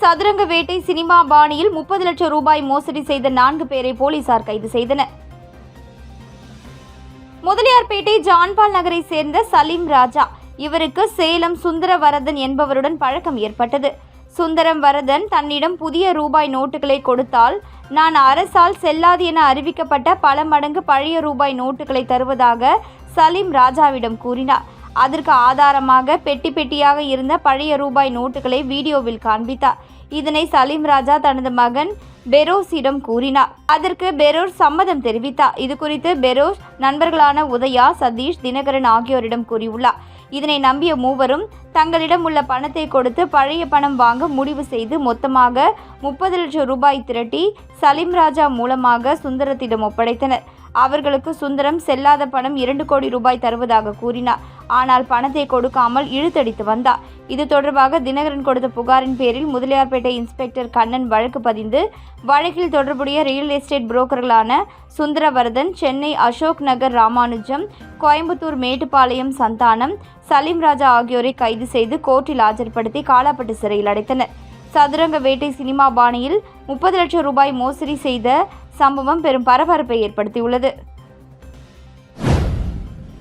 சதுரங்க வேட்டை சினிமா பாணியில் 30 லட்சம் ரூபாய் மோசடி செய்த 4 பேரை போலீசார் கைது செய்தனர். முதலியார்பேட்டை ஜான்பால் நகரை சேர்ந்த சலீம் ராஜா. இவருக்கு சேலம் சுந்தரவரதன் என்பவருடன் பழக்கம் ஏற்பட்டது. சுந்தரம் வரதன் தன்னிடம் புதிய ரூபாய் நோட்டுகளை கொடுத்தால் நான் அரசால் செல்லாது என அறிவிக்கப்பட்ட பல மடங்கு பழைய ரூபாய் நோட்டுகளை தருவதாக சலீம் ராஜாவிடம் கூறினார். அதற்கு ஆதாரமாக பெட்டி பெட்டியாக இருந்த பழைய ரூபாய் நோட்டுகளை வீடியோவில் காண்பித்தார். இதனை சலீம் ராஜா தனது மகன் பெரோஸிடம் கூறினார். அதற்கு பெரோஸ் சம்மதம் தெரிவித்தார். இது குறித்து பெரோஸ் நண்பர்களான உதயா, சதீஷ், தினகரன் ஆகியோரிடம் கூறியுள்ளார். இதனை நம்பிய மூவரும் தங்களிடம் உள்ள பணத்தை கொடுத்து பழைய பணம் வாங்க முடிவு செய்து மொத்தமாக 30 லட்சம் ரூபாய் திரட்டி சலீம் ராஜா மூலமாக சுந்தரத்திடம் ஒப்படைத்தனர். அவர்களுக்கு சுந்தரம் செல்லாத பணம் 2 கோடி ரூபாய் தருவதாக கூறினார். ஆனால் பணத்தை கொடுக்காமல் இழுத்தடித்து வந்தார். இது தொடர்பாக தினகரன் கொடுத்த புகாரின் பேரில் முதலியார்பேட்டை இன்ஸ்பெக்டர் கண்ணன் வழக்கு பதிந்து வழக்கில் தொடர்புடைய ரியல் எஸ்டேட் புரோக்கர்களான சுந்தரவரதன், சென்னை அசோக் நகர் ராமானுஜம், கோயம்புத்தூர் மேட்டுப்பாளையம் சந்தானம், சலீம் ராஜா ஆகியோரை கைது செய்து கோர்ட்டில் ஆஜர்படுத்தி காலாப்பட்டு சிறையில் அடைத்தனர். சதுரங்க வேட்டை சினிமா பாணியில் 30 லட்சம் ரூபாய் மோசடி செய்த சம்பவம் பெரும் பரபரப்பை ஏற்படுத்தியுள்ளது.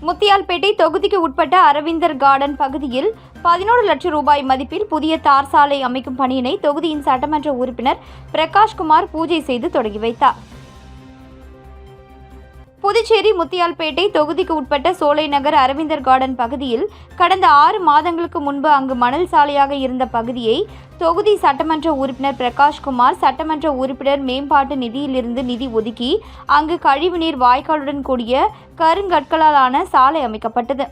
முத்தியால்பேட்டை தொகுதிக்கு உட்பட்ட அரவிந்தர் கார்டன் பகுதியில் 11 லட்சம் ரூபாய் மதிப்பில் புதிய தார் சாலை அமைக்கும் பணியினை தொகுதியின் சட்டமன்ற உறுப்பினர் பிரகாஷ்குமார் பூஜை செய்து தொடங்கி வைத்தார். புதுச்சேரி முத்தியால்பேட்டை தொகுதிக்கு உட்பட்ட சோலை நகர் அரவிந்தர் கார்டன் பகுதியில் கடந்த 6 மாதங்களுக்கு முன்பு அங்கு மணல் சாலையாக இருந்த பகுதியை தொகுதி சட்டமன்ற உறுப்பினர் பிரகாஷ்குமார் சட்டமன்ற உறுப்பினர் மேம்பாட்டு நிதியிலிருந்து நிதி ஒதுக்கி அங்கு கழிவுநீர் வாய்க்காலுடன் கூடிய கருங்கற்களாலான சாலை அமைக்கப்பட்டது.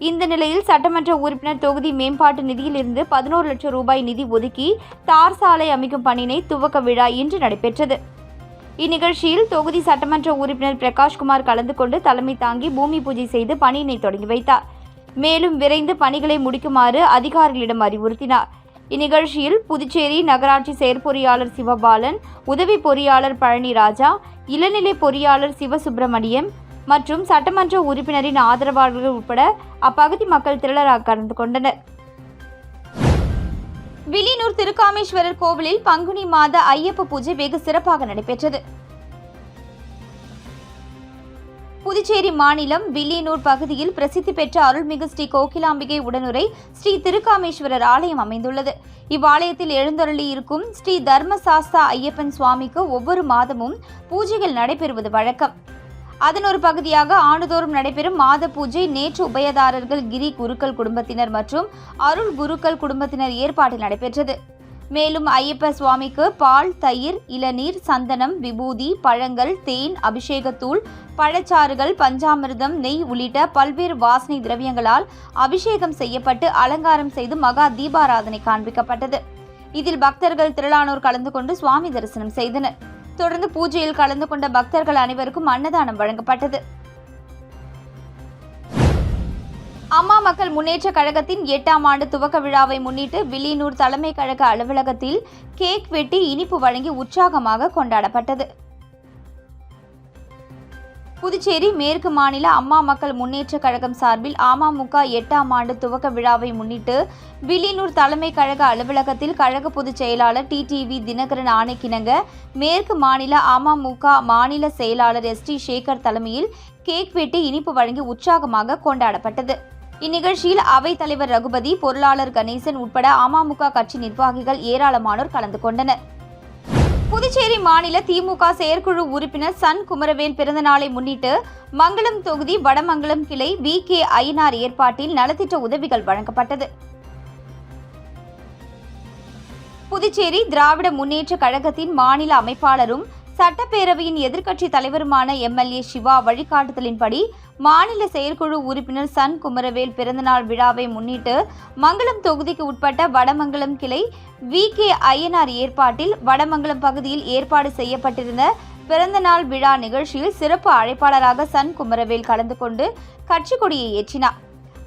இந்த நிலையில் சட்டமன்ற உறுப்பினர் தொகுதி மேம்பாட்டு நிதியிலிருந்து 11 லட்சம் ரூபாய் நிதி ஒதுக்கி தார் சாலை அமைக்கும் பணியினை துவக்க விழா இன்று நடைபெற்றது. இந்நிகழ்ச்சியில் தொகுதி சட்டமன்ற உறுப்பினர் பிரகாஷ்குமார் கலந்து கொண்டு தலைமை தாங்கி பூமி பூஜை செய்து பணியினை தொடங்கி வைத்தார். மேலும் விரைந்து பணிகளை முடிக்குமாறு அதிகாரிகளிடம் அறிவுறுத்தினார். இந்நிகழ்ச்சியில் புதுச்சேரி நகராட்சி செயற்பொறியாளர் சிவபாலன், உதவி பொறியாளர் பழனிராஜா, இளநிலை பொறியாளர் சிவசுப்பிரமணியம் மற்றும் சட்டமன்ற உறுப்பினரின் ஆதரவாளர்கள் உட்பட அப்பகுதி மக்கள் திரளாக கலந்து கொண்டனர். வில்லியனூர் திருக்காமேஸ்வரர் கோவிலில் பங்குனி மாத ஐயப்ப பூஜை வெகு சிறப்பாக நடைபெற்றது. புதுச்சேரி மாநிலம் வில்லியனூர் பகுதியில் பிரசித்தி பெற்ற அருள்மிகு ஸ்ரீ கோகிலாம்பிகை உடனுரை ஸ்ரீ திருக்காமேஸ்வரர் ஆலயம் அமைந்துள்ளது. இவ்வாலயத்தில் எழுந்தருளி இருக்கும் ஸ்ரீ தர்மசாஸ்தா ஐயப்பன் சுவாமிக்கு ஒவ்வொரு மாதமும் பூஜைகள் நடைபெறுவது வழக்கம். அதன் ஒரு பகுதியாக ஆண்டுதோறும் நடைபெறும் மாத பூஜை நேற்று உபயதாரர்கள் கிரி குருக்கள் குடும்பத்தினர் மற்றும் அருள் குருக்கள் குடும்பத்தினர் ஏற்பாட்டில் நடைபெற்றது. மேலும் ஐயப்ப சுவாமிக்கு பால், தயிர், இளநீர், சந்தனம், விபூதி, பழங்கள், தேன், அபிஷேகத்தூள், பழச்சாறுகள், பஞ்சாமிர்தம், நெய் உள்ளிட்ட பல்வேறு வாசனை திரவியங்களால் அபிஷேகம் செய்யப்பட்டு அலங்காரம் செய்து மகா தீபாராதனை காண்பிக்கப்பட்டது. இதில் பக்தர்கள் திரளானோர் கலந்து கொண்டு சுவாமி தரிசனம் செய்தனர். தொடர்ந்து பூஜையில் கலந்து கொண்ட பக்தர்கள் அனைவருக்கும் அன்னதானம் வழங்கப்பட்டது. அம்மா மக்கள் முன்னேற்ற கழகத்தின் 8ஆம் ஆண்டு துவக்க விழாவை முன்னிட்டு வில்லியனூர் தலைமை கழக அலுவலகத்தில் கேக் வெட்டி இனிப்பு வழங்கி உற்சாகமாக கொண்டாடப்பட்டது. புதுச்சேரி மேற்கு மாநில அம்மா மக்கள் முன்னேற்ற கழகம் சார்பில் அமமுக 8ஆம் ஆண்டு துவக்க விழாவை முன்னிட்டு வில்லியனூர் தலைமை கழக அலுவலகத்தில் கழக பொதுச் செயலாளர் டிடிவி தினகரன் ஆணைக்கிணங்க மேற்கு மாநில அமமுக மாநில செயலாளர் எஸ்டி சேகர் தலைமையில் கேக் வெட்டி இனிப்பு வழங்கி உற்சாகமாக கொண்டாடப்பட்டது. இந்நிகழ்ச்சியில் அவைத் தலைவர் ரகுபதி, பொருளாளர் கணேசன் உட்பட அமமுக கட்சி நிர்வாகிகள் ஏராளமானோர் கலந்து கொண்டனர். புதுச்சேரி மாநில திமுக செயற்குழு உறுப்பினர் சன் குமரவேல் பிறந்த நாளை முன்னிட்டு மங்களம் தொகுதி வடமங்கலம் கிளை VK ஐயனார் ஏற்பாட்டில் நலத்திட்ட உதவிகள் வழங்கப்பட்டது. புதுச்சேரி திராவிட முன்னேற்ற கழகத்தின் மாநில அமைப்பாளரும் சட்டப்பேரவையின் எதிர்க்கட்சி தலைவருமான MLA சிவா வழிகாட்டுதலின்படி மாநில செயற்குழு உறுப்பினர் சன் குமரவேல் பிறந்தநாள் விழாவை முன்னிட்டு மங்களம் தொகுதிக்கு உட்பட்ட வடமங்கலம் கிளை VK ஐயனார் ஏற்பாட்டில் வடமங்கலம் பகுதியில் ஏற்பாடு செய்யப்பட்டிருந்த பிறந்தநாள் விழா நிகழ்ச்சியில் சிறப்பு அழைப்பாளராக சன் குமரவேல் கலந்து கொண்டு கட்சி கொடியை ஏற்றினார்.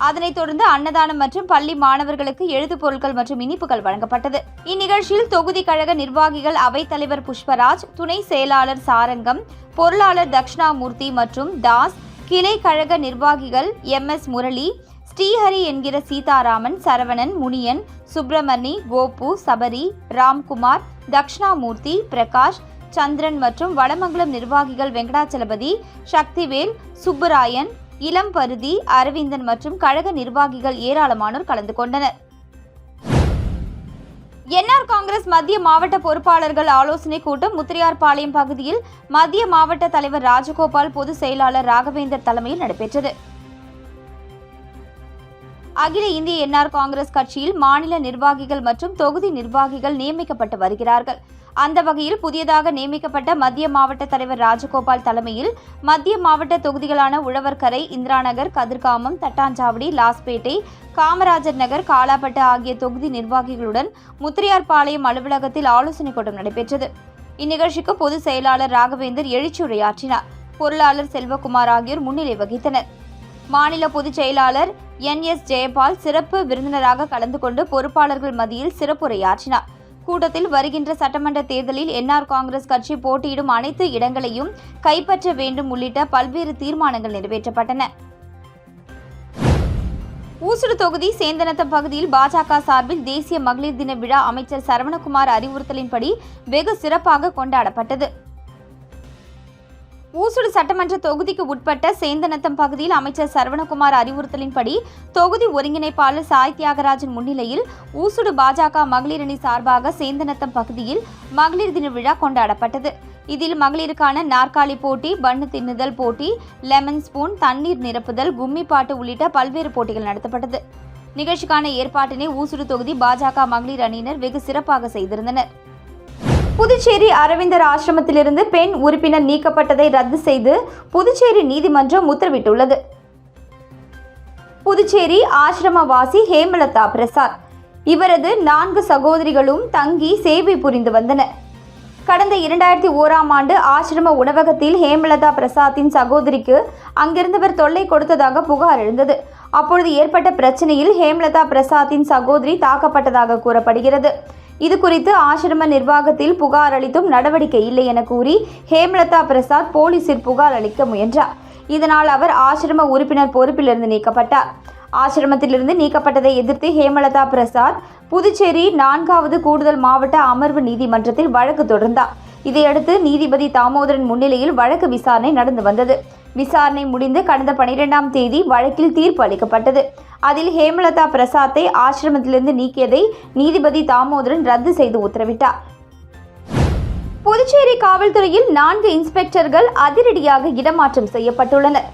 அதனைத் தொடர்ந்து அன்னதானம் மற்றும் பள்ளி மாணவர்களுக்கு எழுதுப் பொருட்கள் மற்றும் இனிப்புகள் வழங்கப்பட்டது. இந்நிகழ்ச்சியில் தொகுதி கழக நிர்வாகிகள் அவைத் தலைவர் புஷ்பராஜ், துணை செயலாளர் சாரங்கம், பொருளாளர் தக்ஷணாமூர்த்தி மற்றும் தாஸ், கிளை கழக நிர்வாகிகள் MS முரளி, ஸ்ரீஹரி என்கிற சீதாராமன், சரவணன், முனியன், சுப்பிரமணி, கோபு, சபரி, ராம்குமார், தக்ஷணாமூர்த்தி, பிரகாஷ், சந்திரன் மற்றும் வடமங்கலம் நிர்வாகிகள் வெங்கடாச்சலபதி, சக்திவேல், சுப்புராயன், இளம் பருதி, அரவிந்தன் மற்றும் கழக நிர்வாகிகள் ஏராளமானோர் கலந்து கொண்டனர். என்ஆர் காங்கிரஸ் மத்திய மாவட்ட பொறுப்பாளர்கள் ஆலோசனை கூட்டம் முத்திரையார்பாளையம் பகுதியில் மத்திய மாவட்ட தலைவர் ராஜகோபால், பொதுச் செயலாளர் ராகவேந்தர் தலைமையில் நடைபெற்றது. அகில இந்திய என்ஆர் காங்கிரஸ் கட்சியில் மாநில நிர்வாகிகள் மற்றும் தொகுதி நிர்வாகிகள் நியமிக்கப்பட்டு வருகிறார்கள். அந்த வகையில் புதியதாக நியமிக்கப்பட்ட மத்திய மாவட்ட தலைவர் ராஜகோபால் தலைமையில் மத்திய மாவட்ட தொகுதிகளான உழவர்கரை, இந்திராநகர், கதிர்காமம், தட்டாஞ்சாவடி, லாஸ்பேட்டை, காமராஜர் நகர், காலாப்பட்டு ஆகிய தொகுதி நிர்வாகிகளுடன் முத்திரையார்பாளையம் அலுவலகத்தில் ஆலோசனைக் கூட்டம் நடைபெற்றது. இந்நிகழ்ச்சிக்கு பொதுச் செயலாளர் ராகவேந்தர் எழுச்சியுரையாற்றினார். பொருளாளர் செல்வகுமார் ஆகியோர் முன்னிலை வகித்தனர். மாநில பொதுச் செயலாளர் NS ஜெயபால் சிறப்பு விருந்தினராக கலந்து கொண்டு பொறுப்பாளர்கள் மத்தியில் சிறப்புரையாற்றினார். கூட்டத்தில் வருகின்ற சட்டமன்ற தேர்தலில் என்ஆர் காங்கிரஸ் கட்சி போட்டியிடும் அனைத்து இடங்களையும் கைப்பற்ற வேண்டும் உள்ளிட்ட பல்வேறு தீர்மானங்கள் நிறைவேற்றப்பட்டன. ஊசுடு தொகுதி சேந்தநத்தம் பகுதியில் பாஜக சார்பில் தேசிய மகளிர் தின விழா அமைச்சர் சரவணகுமார் அறிவுறுத்தலின்படி வெகு சிறப்பாக கொண்டாடப்பட்டது. ஊசுடு சட்டமன்ற தொகுதிக்கு உட்பட்ட சேந்தநத்தம் பகுதியில் அமைச்சர் சரவணகுமார் அறிவுறுத்தலின்படி தொகுதி ஒருங்கிணைப்பாளர் சாய் தியாகராஜன் முன்னிலையில் ஊசுடு பாஜக மகளிர் அணி சார்பாக சேந்தநத்தம் பகுதியில் மகளிர் தின விழா கொண்டாடப்பட்டது. இதில் மகளிருக்கான நாற்காலி போட்டி, பன்னு தின்னுதல் போட்டி, லெமன் ஸ்பூன், தண்ணீர் நிரப்புதல், கும்மி பாட்டு உள்ளிட்ட பல்வேறு போட்டிகள் நடத்தப்பட்டது. நிகழ்ச்சிக்கான ஏற்பாட்டினை ஊசுடு தொகுதி பாஜக மகளிர் அணியினர் வெகு சிறப்பாக செய்திருந்தனர். புதுச்சேரி அரவிந்தர் ஆசிரமத்திலிருந்து பெண் உறுப்பினர் நீக்கப்பட்டதை ரத்து செய்து புதுச்சேரி நீதிமன்றம் உத்தரவிட்டுள்ளது. புதுச்சேரி ஆசிரமவாசி ஹேமலதா பிரசாத், இவரது 4 சகோதரிகளும் தங்கி சேவை புரிந்து வந்தனர். கடந்த 2001ஆம் ஆண்டு ஆசிரம உணவகத்தில் ஹேமலதா பிரசாத்தின் சகோதரிக்கு அங்கிருந்தவர் தொல்லை கொடுத்ததாக புகார் எழுந்தது. அப்பொழுது ஏற்பட்ட பிரச்சனையில் ஹேமலதா பிரசாத்தின் சகோதரி தாக்கப்பட்டதாக கூறப்படுகிறது. இது குறித்து ஆசிரம நிர்வாகத்தில் புகார் அளித்தும் நடவடிக்கை இல்லை என கூறி ஹேமலதா பிரசாத் போலீசில் புகார் அளிக்க முயன்றார். இதனால் அவர் ஆசிரம உறுப்பினர் பொறுப்பிலிருந்து நீக்கப்பட்டார். ஆசிரமத்திலிருந்து நீக்கப்பட்டதை எதிர்த்து ஹேமலதா பிரசாத் புதுச்சேரி 4வது கூடுதல் மாவட்ட அமர்வு நீதிமன்றத்தில் வழக்கு தொடர்ந்தார். இதையடுத்து நீதிபதி தாமோதரன் முன்னிலையில் வழக்கு விசாரணை நடந்து வந்தது. விசாரணை முடிந்து கடந்த 12ஆம் தேதி வழக்கில் தீர்ப்பு அளிக்கப்பட்டது. அதில் ஹேமலதா பிரசாத்தை ஆசிரமத்திலிருந்து நீக்கியதை நீதிபதி தாமோதரன் ரத்து செய்து உத்தரவிட்டார். புதுச்சேரி காவல்துறையில் 4 இன்ஸ்பெக்டர்கள் அதிரடியாக இடமாற்றம் செய்யப்பட்டுள்ளனர்.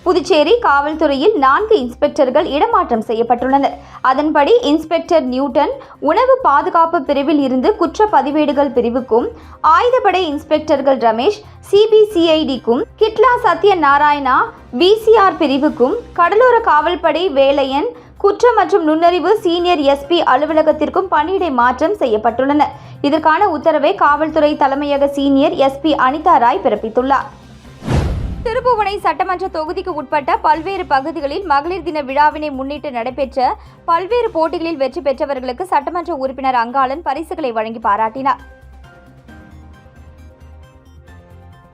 புதுச்சேரி காவல்துறையில் 4 இன்ஸ்பெக்டர்கள் இடமாற்றம் செய்யப்பட்டுள்ளனர். அதன்படி இன்ஸ்பெக்டர் நியூட்டன் உணவு பாதுகாப்பு பிரிவில் இருந்து குற்ற பதிவேடுகள் பிரிவுக்கும், ஆயுதப்படை இன்ஸ்பெக்டர்கள் ரமேஷ் CBCIDக்கும், கிட்லா சத்யநாராயணா BCR பிரிவுக்கும், கடலோர காவல்படை வேலையன் குற்றம் மற்றும் நுண்ணறிவு சீனியர் SP அலுவலகத்திற்கும் பணியிடை மாற்றம் செய்யப்பட்டுள்ளனர். இதற்கான உத்தரவை காவல்துறை தலைமையக சீனியர் SP அனிதா ராய் பிறப்பித்துள்ளார். திருபுவனை சட்டமன்ற தொகுதிக்கு உட்பட்ட பல்வேறு பகுதிகளில் மகளிர் தின விழாவினை முன்னிட்டு நடைபெற்ற பல்வேறு போட்டிகளில் வெற்றி பெற்றவர்களுக்கு சட்டமன்ற உறுப்பினர் அங்காளன் பரிசுகளை வழங்கி பாராட்டினார்.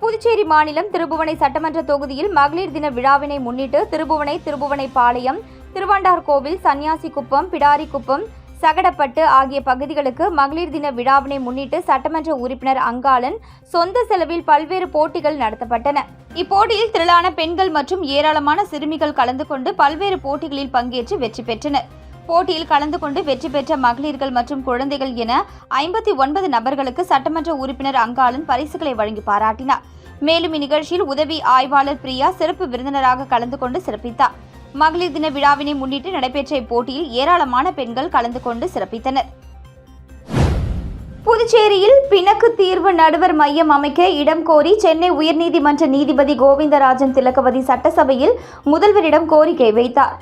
புதுச்சேரி மாநிலம் திருபுவனை சட்டமன்ற தொகுதியில் மகளிர் தின விழாவினை முன்னிட்டு திருபுவனைப்பாளையம், திருவாண்டார்கோவில், சன்னியாசிக்குப்பம், பிடாரிக்குப்பம், சகடப்பட்டு ஆகிய பகுதிகளுக்கு மகளிர் தின விழாவினை முன்னிட்டு சட்டமன்ற உறுப்பினர் அங்காளன் சொந்த செலவில் பல்வேறு போட்டிகள் நடத்தப்பட்டன. இப்போட்டியில் திரளான பெண்கள் மற்றும் ஏராளமான சிறுமிகள் கலந்து கொண்டு பல்வேறு போட்டிகளில் பங்கேற்று வெற்றி பெற்றனர். போட்டியில் கலந்து கொண்டு வெற்றி பெற்ற மகளிர்கள் மற்றும் குழந்தைகள் என 59 நபர்களுக்கு சட்டமன்ற உறுப்பினர் அங்காளன் பரிசுகளை வழங்கி பாராட்டினார். மேலும் இந்நிகழ்ச்சியில் உதவி ஆய்வாளர் பிரியா சிறப்பு விருந்தினராக கலந்து கொண்டு சிறப்பித்தார். மகளிர் தின விழாவினை முன்னிட்டு நடைபெற்ற இப்போட்டியில் ஏராளமான பெண்கள் கலந்து கொண்டு சிறப்பித்தனர். புதுச்சேரியில் பிணக்கு தீர்வு நடுவர் மையம் அமைக்க இடம் கோரி சென்னை உயர்நீதிமன்ற நீதிபதி கோவிந்தராஜன் திலகவதி சட்டசபையில் முதல்வரிடம் கோரிக்கை வைத்தார்.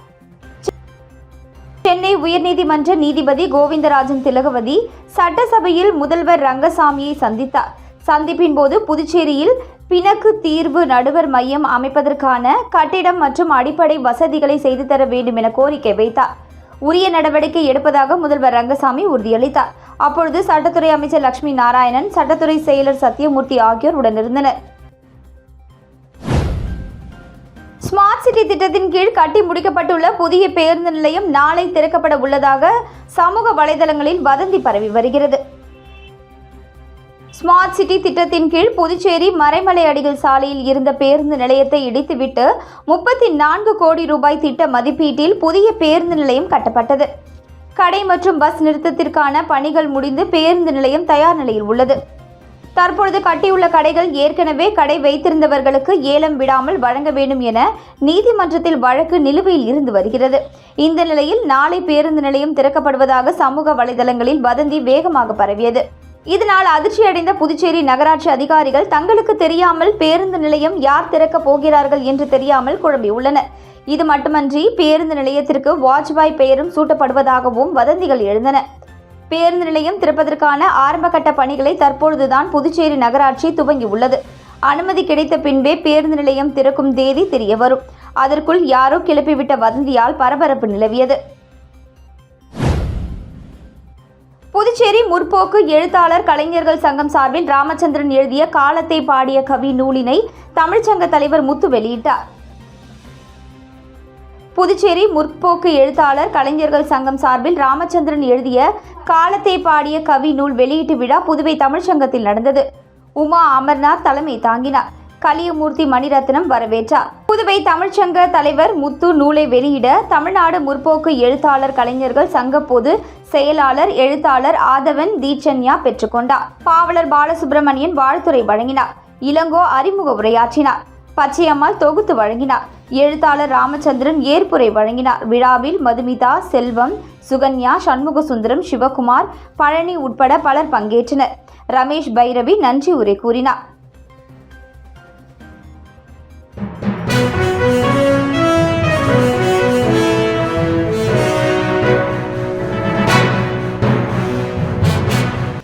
சென்னை உயர்நீதிமன்ற நீதிபதி கோவிந்தராஜன் திலகவதி சட்டசபையில் முதல்வர் ரங்கசாமியை சந்தித்தார். சந்திப்பின் போது புதுச்சேரியில் பிணக்கு தீர்வு நடுவர் மையம் அமைப்பதற்கான கட்டிடம் மற்றும் அடிப்படை வசதிகளை செய்து தர வேண்டும் என கோரிக்கை வைத்தார். உரிய நடவடிக்கை எடுப்பதாக முதல்வர் ரங்கசாமி உறுதியளித்தார். அப்பொழுது சட்டத்துறை அமைச்சர் லட்சுமி நாராயணன், சட்டத்துறை செயலர் சத்தியமூர்த்தி ஆகியோர் உடனிருந்தனர். ஸ்மார்ட் ஸ்மார்ட் சிட்டி திட்டத்தின் கீழ் கட்டி முடிக்கப்பட்டுள்ள புதிய பேருந்து நிலையம் நாளை திறக்கப்பட உள்ளதாக சமூக வலைதளங்களில் வதந்தி பரவி வருகிறது. ஸ்மார்ட் சிட்டி திட்டத்தின் கீழ் புதுச்சேரி மறைமலை அடிகள் சாலையில் இருந்த பேருந்து நிலையத்தை இடித்துவிட்டு 34 கோடி ரூபாய் திட்ட மதிப்பீட்டில் புதிய பேருந்து நிலையம் கட்டப்பட்டது. கடை மற்றும் பஸ் நிறுத்தத்திற்கான பணிகள் முடிந்து பேருந்து நிலையம் தயார் நிலையில் உள்ளது. தற்பொழுது கட்டியுள்ள கடைகள் ஏற்கனவே கடை வைத்திருந்தவர்களுக்கு ஏலம் விடாமல் வழங்க வேண்டும் என நீதிமன்றத்தில் வழக்கு நிலுவையில் இருந்து வருகிறது. இந்த நிலையில் நாளை பேருந்து நிலையம் திறக்கப்படுவதாக சமூக வலைதளங்களில் வதந்தி வேகமாக பரவியது. இதனால் அதிர்ச்சியடைந்த புதுச்சேரி நகராட்சி அதிகாரிகள் தங்களுக்கு தெரியாமல் பேருந்து நிலையம் யார் திறக்கப் போகிறார்கள் என்று தெரியாமல் குழம்பியுள்ளனர். இது மட்டுமன்றி பேருந்து நிலையத்திற்கு வாஜ்பாய் பெயரும் சூட்டப்படுவதாகவும் வதந்திகள் எழுந்தன. பேருந்து நிலையம் திறப்பதற்கான ஆரம்பகட்ட பணிகளை தற்பொழுதுதான் புதுச்சேரி நகராட்சி துவங்கியுள்ளது. அனுமதி கிடைத்த பின்பே பேருந்து நிலையம் திறக்கும் தேதி தெரிய வரும். அதற்குள் யாரோ கிளப்பிவிட்ட வதந்தியால் பரபரப்பு நிலவியது. புதுச்சேரி முற்போக்கு எழுத்தாளர் கலைஞர்கள் சங்கம் சார்பில் ராமச்சந்திரன் எழுதிய காலத்தை பாடிய கவி நூலினை தமிழ்ச்சங்க தலைவர் முத்து வெளியிட்டார். புதுச்சேரி முற்போக்கு எழுத்தாளர் கலைஞர்கள் சங்கம் சார்பில் ராமச்சந்திரன் எழுதிய காலத்தை பாடிய கவி நூல் வெளியீட்டு விழா புதுவை தமிழ்ச்சங்கத்தில் நடந்தது. உமா அமர்நாத் தலைமை தாங்கினார். கலியமூர்த்தி மணிரத்னம் வரவேற்றார். புதுவை தமிழ்ச்சங்க தலைவர் முத்து நூலை வெளியிட தமிழ்நாடு முற்போக்கு எழுத்தாளர் கலைஞர்கள் சங்க பொது செயலாளர் எழுத்தாளர் ஆதவன் தீட்சண்யா பெற்றுக்கொண்டார். பாவலர் பாலசுப்ரமணியன் வாழ்த்துரை வழங்கினார். இளங்கோ அறிமுக உரையாற்றினார். பச்சையம்மாள் தொகுத்து வழங்கினார். எழுத்தாளர் ராமச்சந்திரன் ஏற்புரை வழங்கினார். விழாவில் மதுமிதா, செல்வம், சுகன்யா, சண்முகசுந்தரம், சிவகுமார், பழனி உட்பட பலர் பங்கேற்றனர். ரமேஷ் பைரவி நன்றி உரை கூறினார்.